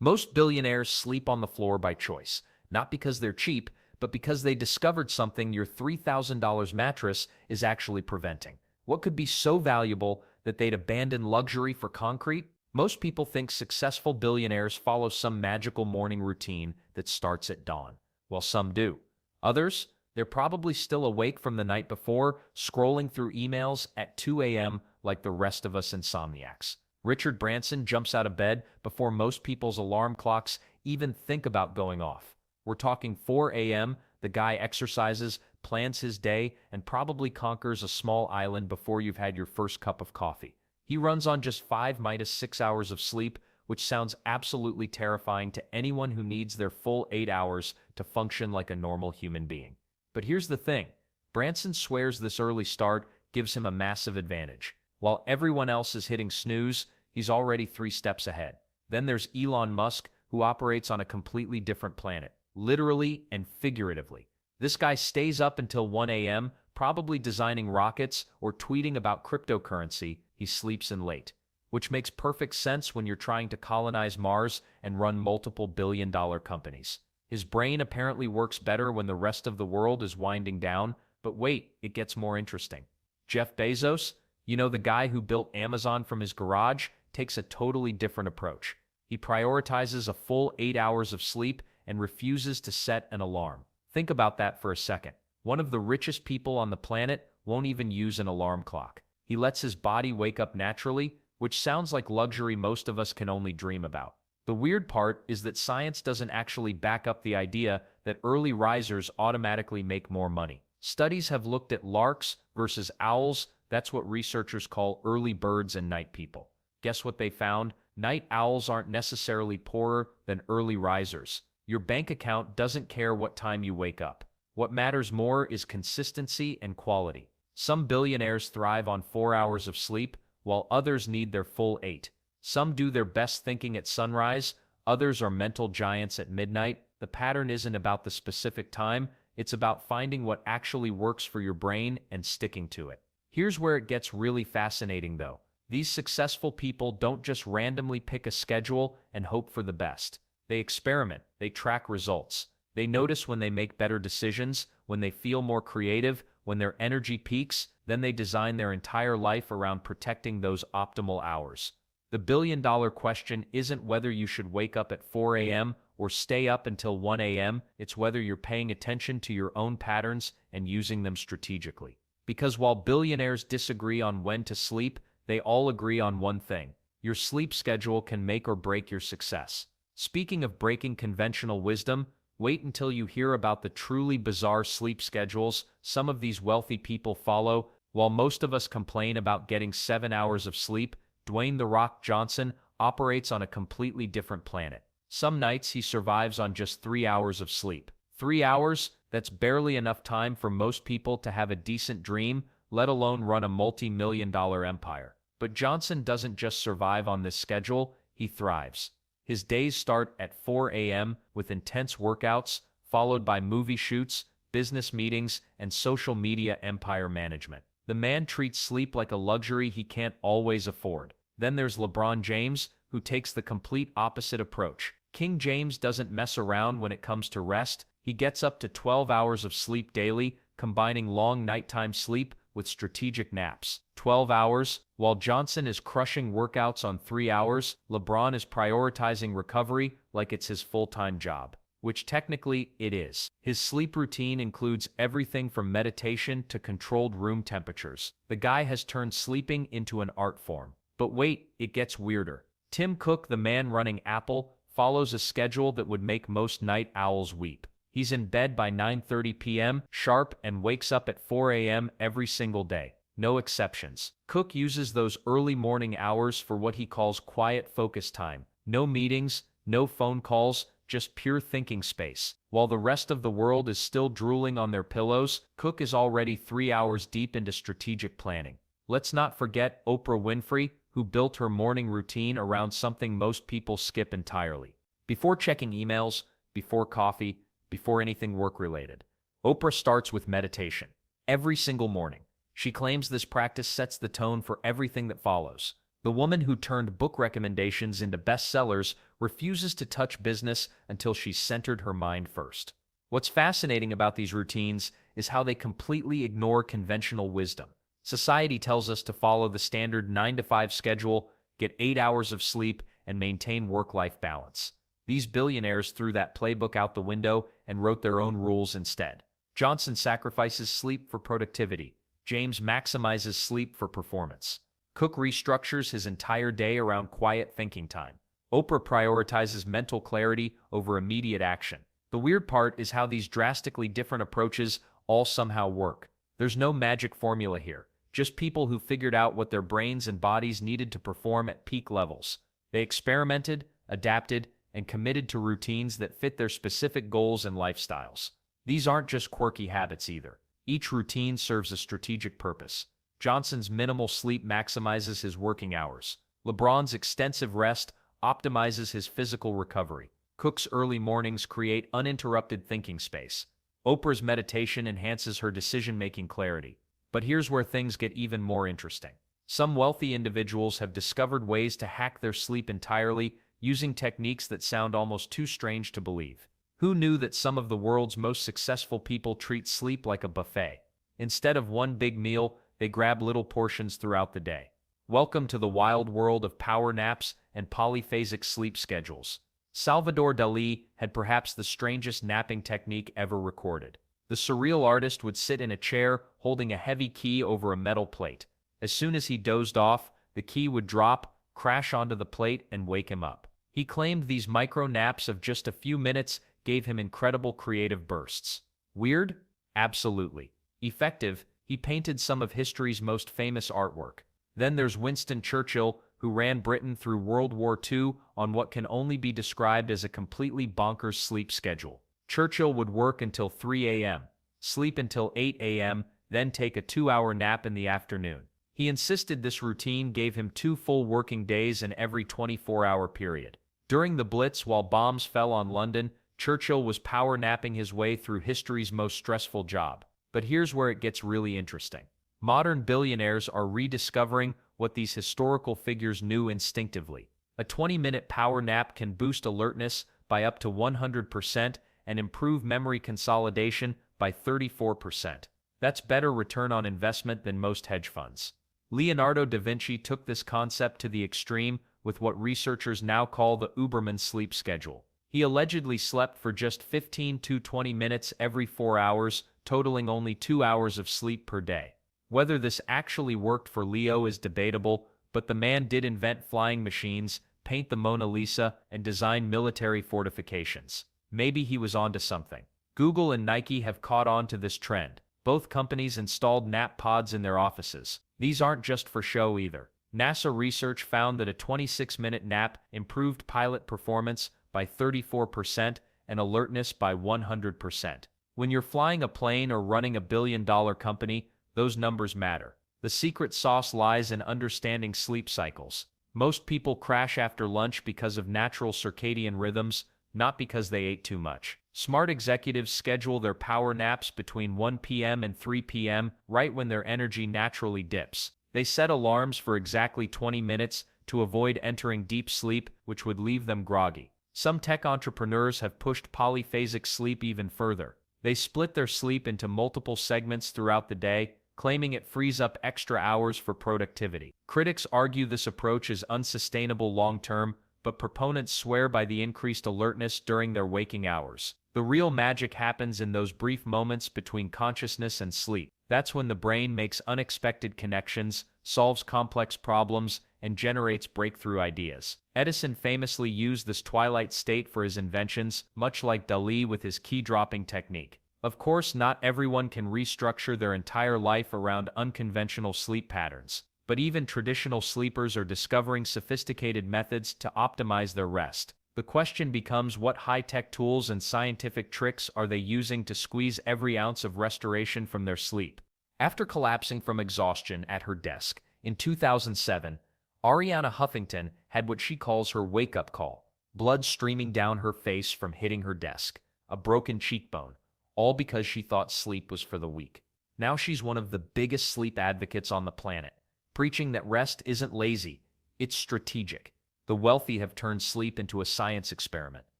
Most billionaires sleep on the floor by choice, not because they're cheap, but because they discovered something your $3,000 mattress is actually preventing. What could be so valuable that they'd abandon luxury for concrete? Most people think successful billionaires follow some magical morning routine that starts at dawn. Well, some do. Others, they're probably still awake from the night before, scrolling through emails at 2 a.m. like the rest of us insomniacs. Richard Branson jumps out of bed before most people's alarm clocks even think about going off. We're talking 4 a.m., the guy exercises, plans his day, and probably conquers a small island before you've had your first cup of coffee. He runs on just 5 - 6 hours of sleep, which sounds absolutely terrifying to anyone who needs their full 8 hours to function like a normal human being. But here's the thing. Branson swears this early start gives him a massive advantage. While everyone else is hitting snooze, he's already 3 steps ahead. Then there's Elon Musk, who operates on a completely different planet, literally and figuratively. This guy stays up until 1 a.m., probably designing rockets or tweeting about cryptocurrency. He sleeps in late, which makes perfect sense when you're trying to colonize Mars and run multiple billion-dollar companies. His brain apparently works better when the rest of the world is winding down, but wait, it gets more interesting. Jeff Bezos, the guy who built Amazon from his garage, takes a totally different approach. He prioritizes a full 8 hours of sleep and refuses to set an alarm. Think about that for a second. One of the richest people on the planet won't even use an alarm clock. He lets his body wake up naturally, which sounds like luxury most of us can only dream about. The weird part is that science doesn't actually back up the idea that early risers automatically make more money. Studies have looked at larks versus owls. That's what researchers call early birds and night people. Guess what they found? Night owls aren't necessarily poorer than early risers. Your bank account doesn't care what time you wake up. What matters more is consistency and quality. Some billionaires thrive on 4 hours of sleep, while others need their full 8. Some do their best thinking at sunrise, others are mental giants at midnight. The pattern isn't about the specific time, it's about finding what actually works for your brain and sticking to it. Here's where it gets really fascinating though. These successful people don't just randomly pick a schedule and hope for the best. They experiment, they track results. They notice when they make better decisions, when they feel more creative, when their energy peaks, then they design their entire life around protecting those optimal hours. The billion-dollar question isn't whether you should wake up at 4 a.m. or stay up until 1 a.m., it's whether you're paying attention to your own patterns and using them strategically. Because while billionaires disagree on when to sleep, they all agree on one thing. Your sleep schedule can make or break your success. Speaking of breaking conventional wisdom, wait until you hear about the truly bizarre sleep schedules some of these wealthy people follow. While most of us complain about getting 7 hours of sleep, Dwayne "The Rock" Johnson operates on a completely different planet. Some nights he survives on just 3 hours of sleep. 3 hours? That's barely enough time for most people to have a decent dream, let alone run a multi-million-dollar empire. But Johnson doesn't just survive on this schedule, he thrives. His days start at 4 a.m. with intense workouts, followed by movie shoots, business meetings, and social media empire management. The man treats sleep like a luxury he can't always afford. Then there's LeBron James, who takes the complete opposite approach. King James doesn't mess around when it comes to rest. He gets up to 12 hours of sleep daily, combining long nighttime sleep with strategic naps. 12 hours. While Johnson is crushing workouts on 3 hours, LeBron is prioritizing recovery like it's his full-time job, which technically it is. His sleep routine includes everything from meditation to controlled room temperatures. The guy has turned sleeping into an art form. But wait, it gets weirder. Tim Cook, the man running Apple, follows a schedule that would make most night owls weep. He's in bed by 9:30 p.m. sharp and wakes up at 4 a.m. every single day. No exceptions. Cook uses those early morning hours for what he calls quiet focus time. No meetings, no phone calls, just pure thinking space. While the rest of the world is still drooling on their pillows, Cook is already 3 hours deep into strategic planning. Let's not forget Oprah Winfrey, who built her morning routine around something most people skip entirely. Before checking emails, before coffee, before anything work-related, Oprah starts with meditation. Every single morning. She claims this practice sets the tone for everything that follows. The woman who turned book recommendations into bestsellers refuses to touch business until she's centered her mind first. What's fascinating about these routines is how they completely ignore conventional wisdom. Society tells us to follow the standard 9 to 5 schedule, get 8 hours of sleep, and maintain work-life balance. These billionaires threw that playbook out the window and wrote their own rules instead. Johnson sacrifices sleep for productivity. James maximizes sleep for performance. Cook restructures his entire day around quiet thinking time. Oprah prioritizes mental clarity over immediate action. The weird part is how these drastically different approaches all somehow work. There's no magic formula here, just people who figured out what their brains and bodies needed to perform at peak levels. They experimented, adapted, and committed to routines that fit their specific goals and lifestyles. These aren't just quirky habits either. Each routine serves a strategic purpose. Johnson's minimal sleep maximizes his working hours. LeBron's extensive rest optimizes his physical recovery. Cook's early mornings create uninterrupted thinking space. Oprah's meditation enhances her decision-making clarity. But here's where things get even more interesting. Some wealthy individuals have discovered ways to hack their sleep entirely, using techniques that sound almost too strange to believe. Who knew that some of the world's most successful people treat sleep like a buffet? Instead of one big meal, they grab little portions throughout the day. Welcome to the wild world of power naps and polyphasic sleep schedules. Salvador Dalí had perhaps the strangest napping technique ever recorded. The surreal artist would sit in a chair holding a heavy key over a metal plate. As soon as he dozed off, the key would drop, crash onto the plate, and wake him up. He claimed these micro naps of just a few minutes gave him incredible creative bursts. Weird? Absolutely. Effective? He painted some of history's most famous artwork. Then there's Winston Churchill, who ran Britain through World War II on what can only be described as a completely bonkers sleep schedule. Churchill would work until 3 a.m., sleep until 8 a.m., then take a 2-hour nap in the afternoon. He insisted this routine gave him 2 full working days in every 24-hour period. During the Blitz, while bombs fell on London, Churchill was power napping his way through history's most stressful job. But here's where it gets really interesting. Modern billionaires are rediscovering what these historical figures knew instinctively. A 20-minute power nap can boost alertness by up to 100% and improve memory consolidation by 34%. That's better return on investment than most hedge funds. Leonardo da Vinci took this concept to the extreme with what researchers now call the Uberman sleep schedule. He allegedly slept for just 15 to 20 minutes every 4 hours, totaling only 2 hours of sleep per day. Whether this actually worked for Leo is debatable, but the man did invent flying machines, paint the Mona Lisa, and design military fortifications. Maybe he was onto something. Google and Nike have caught on to this trend. Both companies installed nap pods in their offices. These aren't just for show either. NASA research found that a 26-minute nap improved pilot performance by 34% and alertness by 100%. When you're flying a plane or running a billion-dollar company, those numbers matter. The secret sauce lies in understanding sleep cycles. Most people crash after lunch because of natural circadian rhythms, not because they ate too much. Smart executives schedule their power naps between 1 p.m. and 3 p.m., right when their energy naturally dips. They set alarms for exactly 20 minutes to avoid entering deep sleep, which would leave them groggy. Some tech entrepreneurs have pushed polyphasic sleep even further. They split their sleep into multiple segments throughout the day, claiming it frees up extra hours for productivity. Critics argue this approach is unsustainable long-term, but proponents swear by the increased alertness during their waking hours. The real magic happens in those brief moments between consciousness and sleep. That's when the brain makes unexpected connections, solves complex problems, and generates breakthrough ideas. Edison famously used this twilight state for his inventions, much like Dalí with his key-dropping technique. Of course, not everyone can restructure their entire life around unconventional sleep patterns, but even traditional sleepers are discovering sophisticated methods to optimize their rest. The question becomes, what high-tech tools and scientific tricks are they using to squeeze every ounce of restoration from their sleep? After collapsing from exhaustion at her desk in 2007, Arianna Huffington had what she calls her wake-up call, blood streaming down her face from hitting her desk, a broken cheekbone, all because she thought sleep was for the weak. Now she's one of the biggest sleep advocates on the planet, preaching that rest isn't lazy, It's strategic. The wealthy have turned sleep into a science experiment.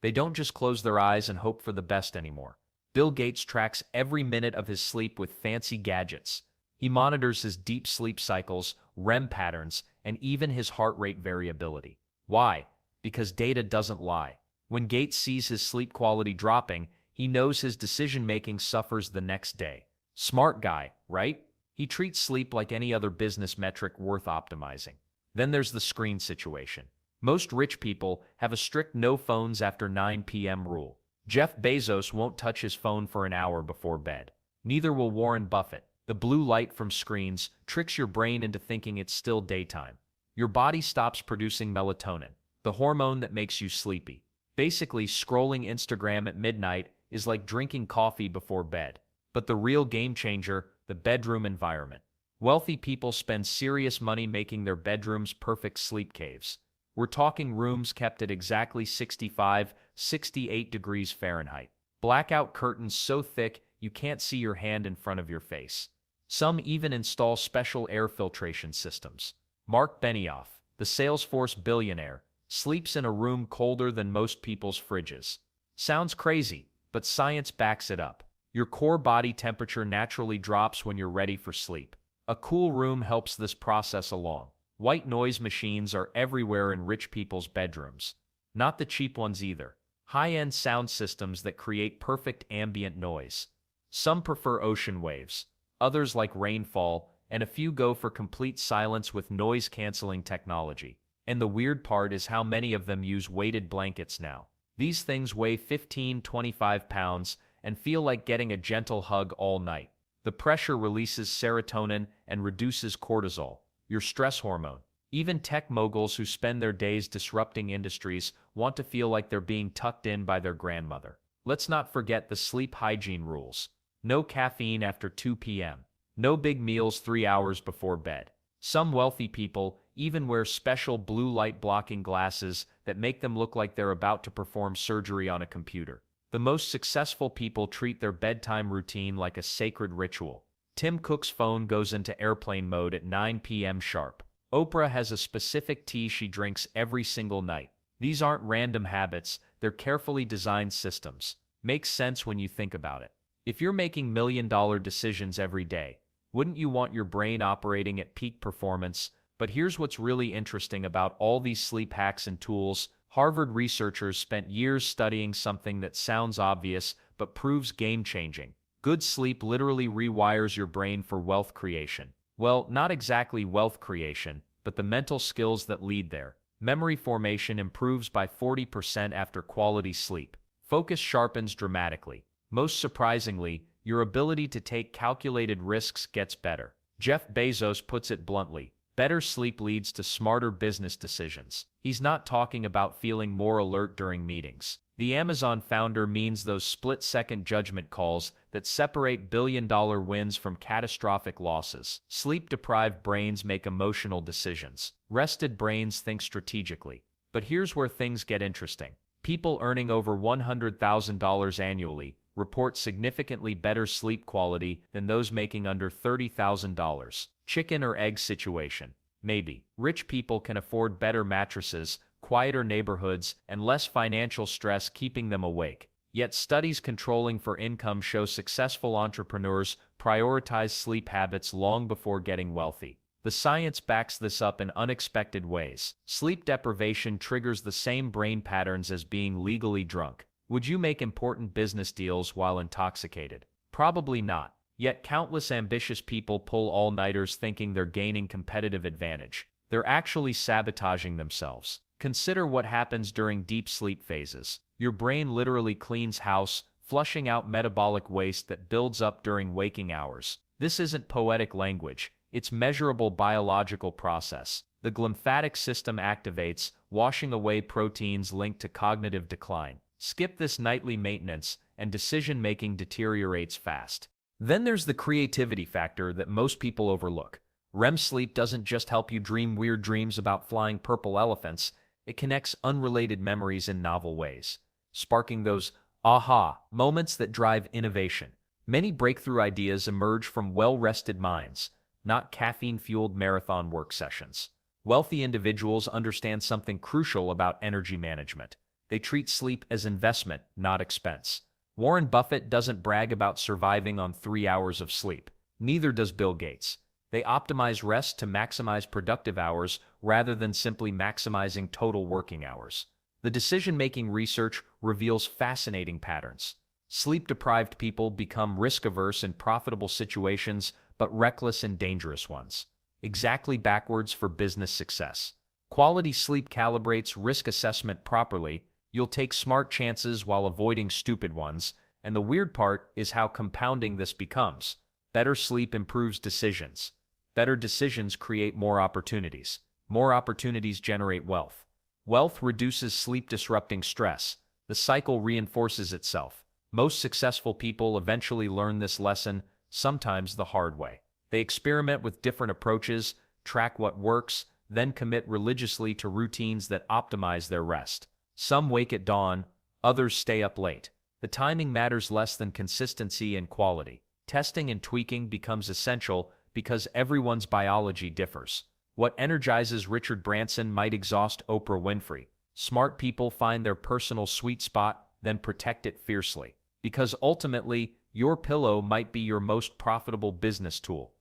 They don't just close their eyes and hope for the best anymore. Bill Gates tracks every minute of his sleep with fancy gadgets. He monitors his deep sleep cycles, REM patterns, and even his heart rate variability. Why? Because data doesn't lie. When Gates sees his sleep quality dropping, he knows his decision-making suffers the next day. Smart guy, right? He treats sleep like any other business metric worth optimizing. Then there's the screen situation. Most rich people have a strict no phones after 9 p.m. rule. Jeff Bezos won't touch his phone for an hour before bed. Neither will Warren Buffett. The blue light from screens tricks your brain into thinking it's still daytime. Your body stops producing melatonin, the hormone that makes you sleepy. Basically, scrolling Instagram at midnight is like drinking coffee before bed. But the real game changer, the bedroom environment. Wealthy people spend serious money making their bedrooms perfect sleep caves. We're talking rooms kept at exactly 65, 68 degrees Fahrenheit. Blackout curtains so thick you can't see your hand in front of your face. Some even install special air filtration systems. Mark Benioff, the Salesforce billionaire, sleeps in a room colder than most people's fridges. Sounds crazy, but science backs it up. Your core body temperature naturally drops when you're ready for sleep. A cool room helps this process along. White noise machines are everywhere in rich people's bedrooms. Not the cheap ones either. High-end sound systems that create perfect ambient noise. Some prefer ocean waves, others like rainfall, and a few go for complete silence with noise-canceling technology. And the weird part is how many of them use weighted blankets now. These things weigh 15–25 pounds and feel like getting a gentle hug all night. The pressure releases serotonin and reduces cortisol, your stress hormone. Even tech moguls who spend their days disrupting industries want to feel like they're being tucked in by their grandmother. Let's not forget the sleep hygiene rules. No caffeine after 2 p.m. No big meals 3 hours before bed. Some wealthy people even wear special blue light blocking glasses that make them look like they're about to perform surgery on a computer. The most successful people treat their bedtime routine like a sacred ritual. Tim Cook's phone goes into airplane mode at 9 p.m. sharp. Oprah has a specific tea she drinks every single night. These aren't random habits, they're carefully designed systems. Makes sense when you think about it. If you're making million-dollar decisions every day, wouldn't you want your brain operating at peak performance? But here's what's really interesting about all these sleep hacks and tools. Harvard researchers spent years studying something that sounds obvious but proves game-changing. Good sleep literally rewires your brain for wealth creation. Well, not exactly wealth creation, but the mental skills that lead there. Memory formation improves by 40% after quality sleep. Focus sharpens dramatically. Most surprisingly, your ability to take calculated risks gets better. Jeff Bezos puts it bluntly. Better sleep leads to smarter business decisions. He's not talking about feeling more alert during meetings. The Amazon founder means those split-second judgment calls that separate billion-dollar wins from catastrophic losses. Sleep-deprived brains make emotional decisions. Rested brains think strategically. But here's where things get interesting. People earning over $100,000 annually report significantly better sleep quality than those making under $30,000. Chicken or egg situation. Maybe. Rich people can afford better mattresses, quieter neighborhoods, and less financial stress keeping them awake. Yet studies controlling for income show successful entrepreneurs prioritize sleep habits long before getting wealthy. The science backs this up in unexpected ways. Sleep deprivation triggers the same brain patterns as being legally drunk. Would you make important business deals while intoxicated? Probably not. Yet countless ambitious people pull all-nighters thinking they're gaining competitive advantage. They're actually sabotaging themselves. Consider what happens during deep sleep phases. Your brain literally cleans house, flushing out metabolic waste that builds up during waking hours. This isn't poetic language. It's measurable biological process. The glymphatic system activates, washing away proteins linked to cognitive decline. Skip this nightly maintenance, and decision-making deteriorates fast. Then there's the creativity factor that most people overlook. REM sleep doesn't just help you dream weird dreams about flying purple elephants, it connects unrelated memories in novel ways, sparking those aha moments that drive innovation. Many breakthrough ideas emerge from well-rested minds, not caffeine-fueled marathon work sessions. Wealthy individuals understand something crucial about energy management. They treat sleep as investment, not expense. Warren Buffett doesn't brag about surviving on 3 hours of sleep. Neither does Bill Gates. They optimize rest to maximize productive hours rather than simply maximizing total working hours. The decision-making research reveals fascinating patterns. Sleep-deprived people become risk-averse in profitable situations, but reckless in dangerous ones. Exactly backwards for business success. Quality sleep calibrates risk assessment properly. You'll take smart chances while avoiding stupid ones, and the weird part is how compounding this becomes. Better sleep improves decisions. Better decisions create more opportunities. More opportunities generate wealth. Wealth reduces sleep-disrupting stress. The cycle reinforces itself. Most successful people eventually learn this lesson, sometimes the hard way. They experiment with different approaches, track what works, then commit religiously to routines that optimize their rest. Some wake at dawn, others stay up late. The timing matters less than consistency and quality. Testing and tweaking becomes essential because everyone's biology differs. What energizes Richard Branson might exhaust Oprah Winfrey. Smart people find their personal sweet spot, then protect it fiercely. Because ultimately, your pillow might be your most profitable business tool.